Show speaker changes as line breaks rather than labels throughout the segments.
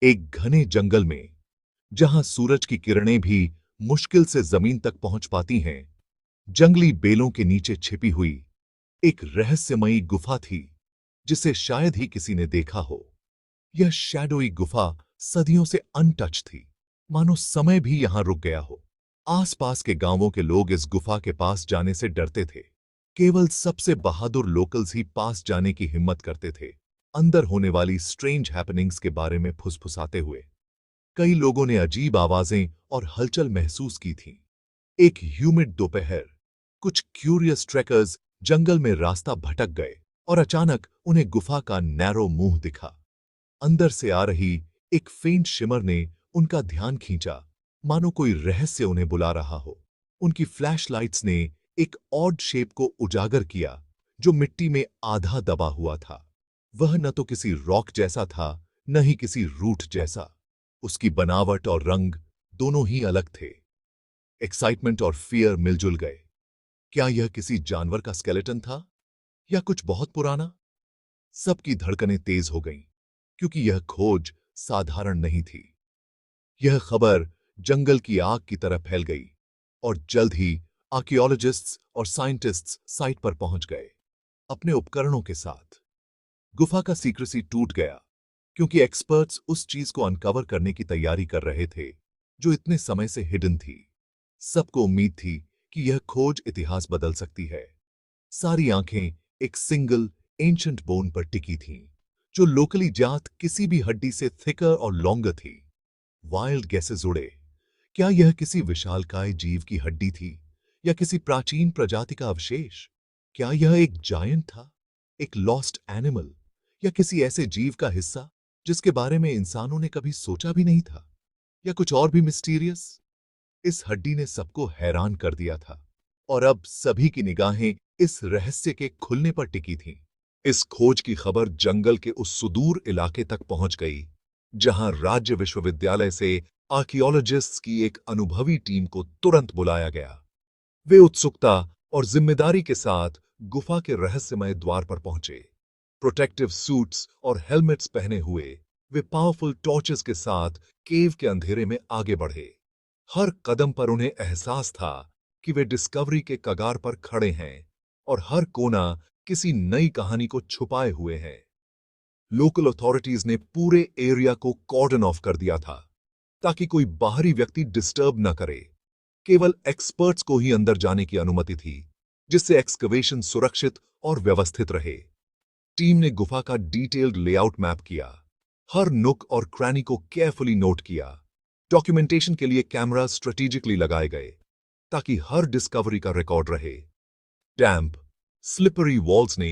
एक घने जंगल में, जहां सूरज की किरणें भी मुश्किल से जमीन तक पहुंच पाती हैं, जंगली बेलों के नीचे छिपी हुई एक रहस्यमयी गुफा थी, जिसे शायद ही किसी ने देखा हो। यह शैडोई गुफा सदियों से अनटच थी, मानो समय भी यहां रुक गया हो। आसपास के गांवों के लोग इस गुफा के पास जाने से डरते थे। केवल सबसे बहादुर लोकल्स ही पास जाने की हिम्मत करते थे, अंदर होने वाली स्ट्रेंज हैपनिंग्स के बारे में फुसफुसाते हुए। कई लोगों ने अजीब आवाजें और हलचल महसूस की थीं। एक ह्यूमिड दोपहर, कुछ क्यूरियस ट्रेकर्स जंगल में रास्ता भटक गए और अचानक उन्हें गुफा का नैरो मुंह दिखा। अंदर से आ रही एक फेंट शिमर ने उनका ध्यान खींचा, मानो कोई रहस्य उन्हें बुला रहा हो। उनकी फ्लैशलाइट्स ने एक ऑड शेप को उजागर किया, जो मिट्टी में आधा दबा हुआ था। वह न तो किसी रॉक जैसा था, न ही किसी रूट जैसा। उसकी बनावट और रंग दोनों ही अलग थे। एक्साइटमेंट और फियर मिलजुल गए। क्या यह किसी जानवर का स्केलेटन था, या कुछ बहुत पुराना? सबकी धड़कनें तेज हो गईं, क्योंकि यह खोज साधारण नहीं थी। यह खबर जंगल की आग की तरह फैल गई, और जल्द ही आर्कियोलॉजिस्ट्स और साइंटिस्ट्स साइट पर पहुंच गए, अपने उपकरणों के साथ। गुफा का सीक्रेसी टूट गया, क्योंकि एक्सपर्ट्स उस चीज को अनकवर करने की तैयारी कर रहे थे, जो इतने समय से हिडन थी। सबको उम्मीद थी कि यह खोज इतिहास बदल सकती है। सारी आंखें एक सिंगल एंशंट बोन पर टिकी थीं, जो लोकली जात किसी भी हड्डी से थिकर और लॉन्गर थी। वाइल्ड गैसेस उड़े। क्या यह किसी विशालकाय जीव की हड्डी थी, या किसी प्राचीन प्रजाति का अवशेष? क्या यह एक जायंट था, एक लॉस्ट एनिमल, या किसी ऐसे जीव का हिस्सा जिसके बारे में इंसानों ने कभी सोचा भी नहीं था? या कुछ और भी मिस्टीरियस? इस हड्डी ने सबको हैरान कर दिया था, और अब सभी की निगाहें इस रहस्य के खुलने पर टिकी थीं। इस खोज की खबर जंगल के उस सुदूर इलाके तक पहुंच गई, जहां राज्य विश्वविद्यालय से आर्कियोलॉजिस्ट्स की एक अनुभवी टीम को तुरंत बुलाया गया। वे उत्सुकता और जिम्मेदारी के साथ गुफा के रहस्यमय द्वार पर पहुंचे। प्रोटेक्टिव सूट्स और हेलमेट्स पहने हुए वे पावरफुल टॉर्चेस के साथ केव के अंधेरे में आगे बढ़े। हर कदम पर उन्हें एहसास था कि वे डिस्कवरी के कगार पर खड़े हैं, और हर कोना किसी नई कहानी को छुपाए हुए है। लोकल अथॉरिटीज ने पूरे एरिया को कॉर्डन ऑफ कर दिया था, ताकि कोई बाहरी व्यक्ति डिस्टर्ब न करे। केवल एक्सपर्ट्स को ही अंदर जाने की अनुमति थी, जिससे एक्सकवेशन सुरक्षित और व्यवस्थित रहे। टीम ने गुफा का डिटेल्ड लेआउट मैप किया, हर नुक और क्रैनी को केयरफुली नोट किया। डॉक्यूमेंटेशन के लिए कैमरा स्ट्रेटेजिकली लगाए गए, ताकि हर डिस्कवरी का रिकॉर्ड रहे। डैम्प, स्लिपरी वॉल्स ने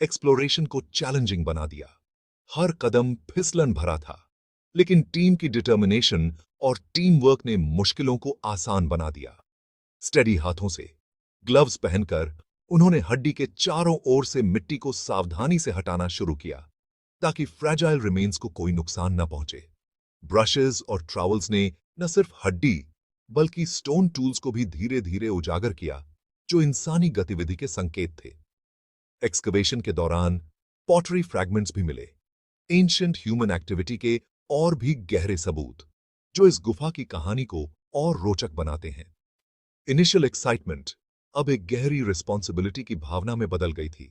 एक्सप्लोरेशन को चैलेंजिंग बना दिया। हर कदम फिसलन भरा था, लेकिन टीम की डिटर्मिनेशन और टीम वर्क ने मुश्किलों को आसान बना दिया। स्टेडी हाथों से, ग्लव्स पहनकर, उन्होंने हड्डी के चारों ओर से मिट्टी को सावधानी से हटाना शुरू किया, ताकि फ्रैजाइल रिमेन्स को कोई नुकसान न पहुंचे। ब्रशेस और ट्रावल्स ने न सिर्फ हड्डी, बल्कि स्टोन टूल्स को भी धीरे धीरे उजागर किया, जो इंसानी गतिविधि के संकेत थे। एक्सकवेशन के दौरान पॉटरी फ्रैगमेंट्स भी मिले, एंशिएंट ह्यूमन एक्टिविटी के और भी गहरे सबूत, जो इस गुफा की कहानी को और रोचक बनाते हैं। इनिशियल एक्साइटमेंट अब एक गहरी रिस्पॉन्सिबिलिटी की भावना में बदल गई थी।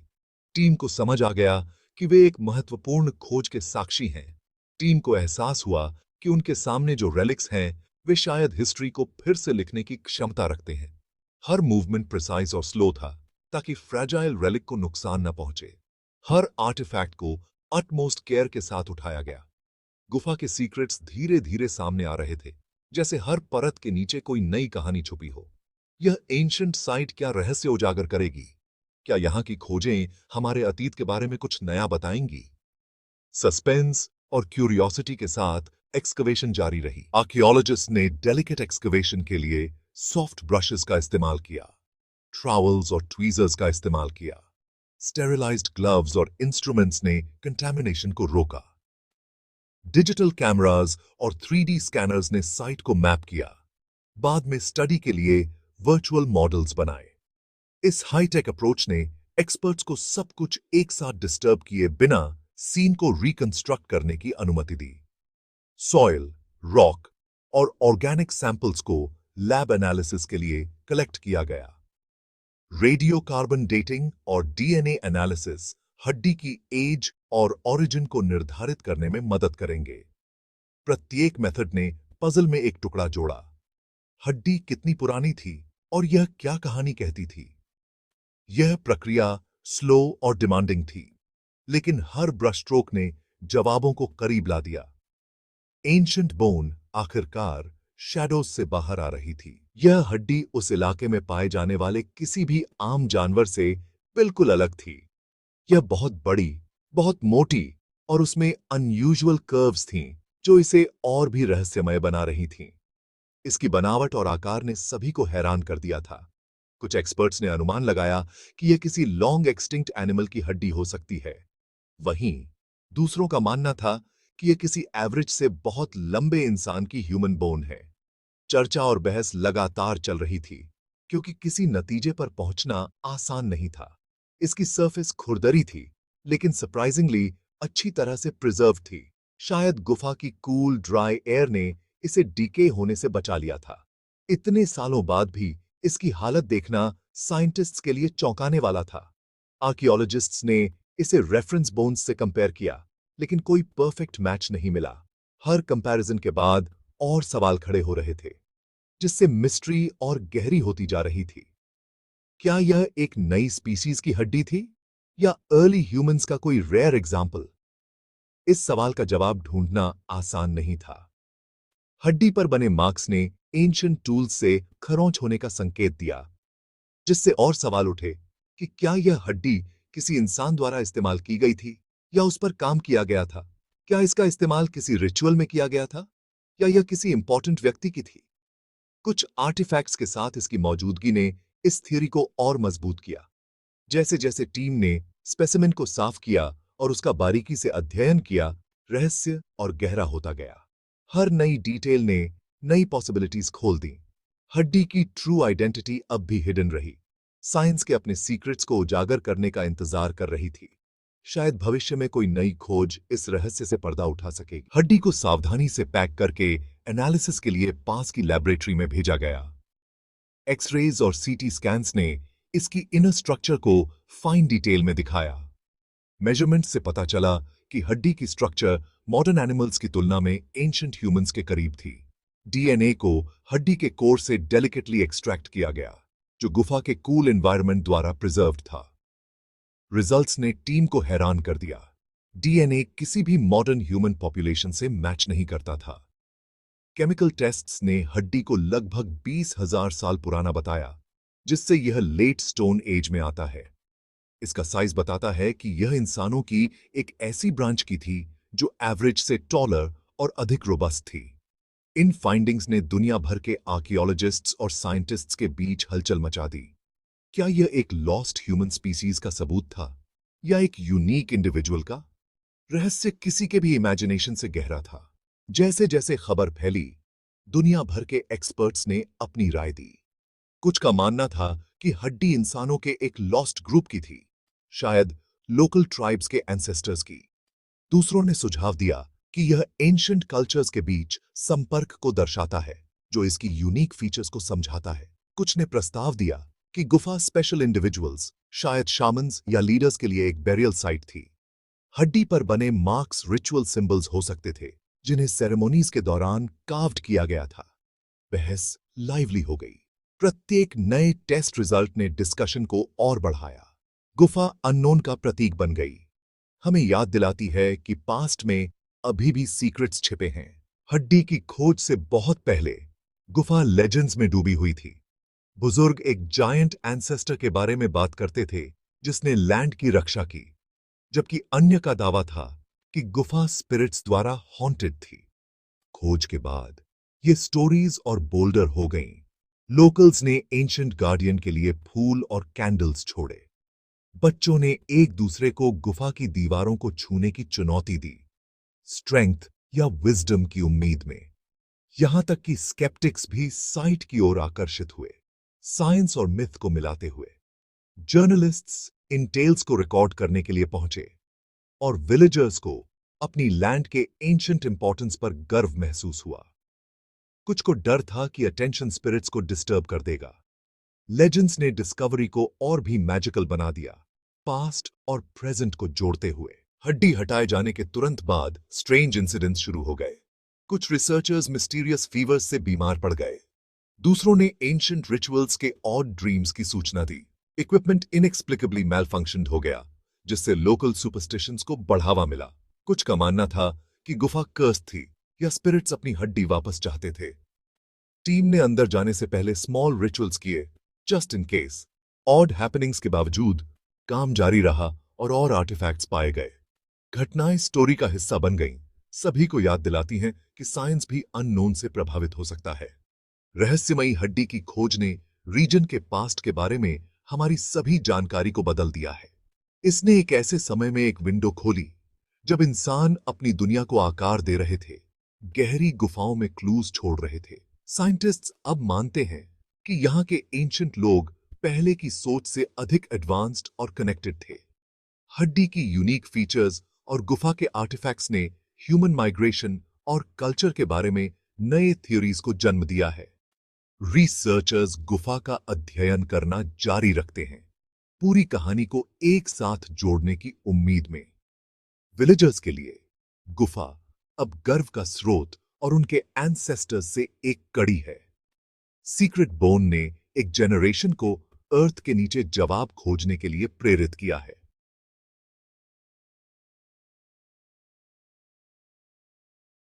टीम को समझ आ गया कि वे एक महत्वपूर्ण खोज के साक्षी हैं। टीम को एहसास हुआ कि उनके सामने जो रेलिक्स हैं, वे शायद हिस्ट्री को फिर से लिखने की क्षमता रखते हैं। हर मूवमेंट प्रिसाइज और स्लो था, ताकि फ्रैजाइल रेलिक को नुकसान न पहुंचे। हर आर्टिफैक्ट को अटमोस्ट केयर के साथ उठाया गया। गुफा के सीक्रेट्स धीरे धीरे सामने आ रहे थे, जैसे हर परत के नीचे कोई नई कहानी छुपी हो। यह एंशंट साइट क्या रहस्य उजागर करेगी? क्या यहाँ की खोजें हमारे अतीत के बारे में कुछ नया बताएंगी? सस्पेंस और क्यूरियोसिटी के साथ एक्सकवेशन जारी रही। आर्कियोलॉजिस्ट ने डेलिकेट एक्सकवेशन के लिए सॉफ्ट ब्रशेस का इस्तेमाल किया, ट्रावल्स और ट्वीजर्स का इस्तेमाल किया। स्टेरिलाइज्ड ग्लव्स और इंस्ट्रूमेंट्स ने कंटामिनेशन को रोका। डिजिटल कैमरास और 3D स्कैनर्स ने साइट को मैप किया। बाद में स्टडी के लिए वर्चुअल मॉडल्स बनाए। इस हाईटेक अप्रोच ने एक्सपर्ट्स को सब कुछ एक साथ डिस्टर्ब किए बिना सीन को रिकंस्ट्रक्ट करने की अनुमति दी। सॉइल, रॉक और ऑर्गेनिक सैंपल्स को लैब एनालिसिस के लिए कलेक्ट किया गया। रेडियो कार्बन डेटिंग और डीएनए एनालिसिस हड्डी की एज और ओरिजिन को निर्धारित करने में मदद करेंगे। प्रत्येक मेथड ने पजल में एक टुकड़ा जोड़ा। हड्डी कितनी पुरानी थी और यह क्या कहानी कहती थी। यह प्रक्रिया स्लो और डिमांडिंग थी, लेकिन हर ब्रश स्ट्रोक ने जवाबों को करीब ला दिया। एंशिएंट बोन आखिरकार शैडोज से बाहर आ रही थी। यह हड्डी उस इलाके में पाए जाने वाले किसी भी आम जानवर से बिल्कुल अलग थी। यह बहुत बड़ी, बहुत मोटी और उसमें अनयूजुअल कर्व्स थीं, जो इसे और भी रहस्यमय बना रही थीं। इसकी बनावट और आकार ने सभी को हैरान कर दिया था। कुछ एक्सपर्ट्स ने अनुमान लगाया कि यह किसी लॉन्ग एक्सटिंक्ट एनिमल की हड्डी हो सकती है। वहीं दूसरों का मानना था कि यह किसी एवरेज से बहुत लंबे इंसान की ह्यूमन बोन है। चर्चा और बहस लगातार चल रही थी, क्योंकि किसी नतीजे पर पहुंचना आसान नहीं था। इसकी सरफेस खुरदरी थी, लेकिन सरप्राइजिंगली अच्छी तरह से प्रिजर्व थी। शायद गुफा की कूल ड्राई एयर ने इसे डीके होने से बचा लिया था। इतने सालों बाद भी इसकी हालत देखना साइंटिस्ट्स के लिए चौंकाने वाला था। आर्कियोलॉजिस्ट्स ने इसे रेफरेंस बोन्स से कंपेयर किया, लेकिन कोई परफेक्ट मैच नहीं मिला। हर कंपैरिजन के बाद और सवाल खड़े हो रहे थे, जिससे मिस्ट्री और गहरी होती जा रही थी। क्या यह एक नई स्पीसीज की हड्डी थी या अर्ली ह्यूमंस का कोई रेयर एग्जाम्पल? इस सवाल का जवाब ढूंढना आसान नहीं था। हड्डी पर बने मार्क्स ने एंशिएंट टूल्स से खरोंच होने का संकेत दिया, जिससे और सवाल उठे कि क्या यह हड्डी किसी इंसान द्वारा इस्तेमाल की गई थी या उस पर काम किया गया था। क्या इसका इस्तेमाल किसी रिचुअल में किया गया था या यह किसी इंपॉर्टेंट व्यक्ति की थी। कुछ आर्टिफैक्ट्स के साथ इसकी मौजूदगी ने इस थ्योरी को और मजबूत किया। जैसे जैसे टीम ने स्पेसिमेन को साफ किया और उसका बारीकी से अध्ययन किया, रहस्य और गहरा होता गया। हर नई डिटेल ने नई पॉसिबिलिटीज खोल दी। हड्डी की ट्रू आइडेंटिटी अब भी हिडन रही। साइंस के अपने सीक्रेट्स को उजागर करने का इंतजार कर रही थी। शायद भविष्य में कोई नई खोज इस रहस्य से पर्दा उठा सकेगी। हड्डी को सावधानी से पैक करके एनालिसिस के लिए पास की लैबोरेटरी में भेजा गया। एक्सरेज और सीटी स्कैन्स ने इसकी इनर स्ट्रक्चर को फाइन डिटेल में दिखाया। मेजरमेंट से पता चला कि हड्डी की स्ट्रक्चर मॉडर्न एनिमल्स की तुलना में एंशिएंट ह्यूमंस के करीब थी। डीएनए को हड्डी के कोर से डेलिकेटली एक्सट्रैक्ट किया गया, जो गुफा के कूल एनवायरनमेंट द्वारा प्रिजर्व्ड था। रिजल्ट्स ने टीम को हैरान कर दिया। डीएनए किसी भी मॉडर्न ह्यूमन पॉपुलेशन से मैच नहीं करता था। केमिकल टेस्ट्स ने हड्डी को लगभग 20,000 साल पुराना बताया, जिससे यह लेट स्टोन एज में आता है। इसका साइज बताता है कि यह इंसानों की एक ऐसी ब्रांच की थी जो एवरेज से टॉलर और अधिक रोबस्ट थी। इन फाइंडिंग्स ने दुनिया भर के आर्कियोलॉजिस्ट्स और साइंटिस्ट्स के बीच हलचल मचा दी। क्या यह एक लॉस्ट ह्यूमन स्पीसीज का सबूत था या एक यूनिक इंडिविजुअल का? रहस्य किसी के भी इमेजिनेशन से गहरा था। जैसे जैसे खबर फैली, दुनिया भर के एक्सपर्ट्स ने अपनी राय दी। कुछ का मानना था कि हड्डी इंसानों के एक लॉस्ट ग्रुप की थी, शायद लोकल ट्राइब्स के एंसेस्टर्स की। दूसरों ने सुझाव दिया कि यह एंशिएंट कल्चर्स के बीच संपर्क को दर्शाता है, जो इसकी यूनिक फीचर्स को समझाता है। कुछ ने प्रस्ताव दिया कि गुफा स्पेशल इंडिविजुअल्स, शायद शामन्स या लीडर्स के लिए एक बेरियल साइट थी। हड्डी पर बने मार्क्स रिचुअल सिंबल्स हो सकते थे, जिन्हें सेरेमोनीज के दौरान कार्व्ड किया गया था। बहस लाइवली हो गई। प्रत्येक नए टेस्ट रिजल्ट ने डिस्कशन को और बढ़ाया। गुफा अननोन का प्रतीक बन गई। हमें याद दिलाती है कि पास्ट में अभी भी सीक्रेट्स छिपे हैं। हड्डी की खोज से बहुत पहले गुफा लेजेंड्स में डूबी हुई थी। बुजुर्ग एक जायंट एंसेस्टर के बारे में बात करते थे, जिसने लैंड की रक्षा की, जबकि अन्य का दावा था कि गुफा स्पिरिट्स द्वारा हॉन्टेड थी। खोज के बाद ये स्टोरीज और बोल्डर हो गईं। लोकल्स ने एंशिएंट गार्डियन के लिए फूल और कैंडल्स छोड़े। बच्चों ने एक दूसरे को गुफा की दीवारों को छूने की चुनौती दी, स्ट्रेंथ या विजडम की उम्मीद में। यहां तक कि स्केप्टिक्स भी साइट की ओर आकर्षित हुए, साइंस और मिथ को मिलाते हुए। जर्नलिस्ट्स इन टेल्स को रिकॉर्ड करने के लिए पहुंचे और विलेजर्स को अपनी लैंड के एंशंट इंपॉर्टेंस पर गर्व महसूस हुआ। कुछ को डर था कि अटेंशन स्पिरिट्स को डिस्टर्ब कर देगा। लेजेंड्स ने डिस्कवरी को और भी मैजिकल बना दिया, पास्ट और प्रेजेंट को जोड़ते हुए। हड्डी हटाए जाने के तुरंत बाद स्ट्रेंज इंसिडेंट्स शुरू हो गए। कुछ रिसर्चर्स मिस्टीरियस फीवर्स से बीमार पड़ गए। दूसरों ने एंशिएंट रिचुअल्स के ऑड ड्रीम्स की सूचना दी। इक्विपमेंट इनएक्सप्लिकेबली मैलफंक्शनड हो गया, जिससे लोकल सुपरस्टिशंस को बढ़ावा मिला। कुछ का मानना था कि गुफा कर्स थी या स्पिरिट्स अपनी हड्डी वापस चाहते थे। टीम ने अंदर जाने से पहले स्मॉल रिचुअल्स किए, just in case. Odd happenings के बावजूद काम जारी रहा और आर्टिफैक्ट्स पाए गए। घटनाएं स्टोरी का हिस्सा बन गईं, सभी को याद दिलाती हैं कि साइंस भी अननोन से प्रभावित हो सकता है। रहस्यमयी हड्डी की खोज ने रीजन के पास्ट के बारे में हमारी सभी जानकारी को बदल दिया है। इसने एक ऐसे समय में एक विंडो खोली जब इंसान अपनी दुनिया को आकार दे रहे थे, गहरी गुफाओं में क्लूज छोड़ रहे थे। साइंटिस्ट्स अब मानते हैं कि यहाँ के एंशिएंट लोग पहले की सोच से अधिक एडवांस्ड और कनेक्टेड थे। हड्डी की यूनिक फीचर्स और गुफा के आर्टिफैक्ट्स ने ह्यूमन माइग्रेशन और कल्चर के बारे में नए थ्योरीज को जन्म दिया है। रिसर्चर्स गुफा का अध्ययन करना जारी रखते हैं, पूरी कहानी को एक साथ जोड़ने की उम्मीद में। विलेजर्स के लिए गुफा अब गर्व का स्रोत और उनके एंसेस्टर्स से एक कड़ी है। सीक्रेट बोन ने एक जनरेशन को अर्थ के नीचे जवाब खोजने के लिए प्रेरित किया है।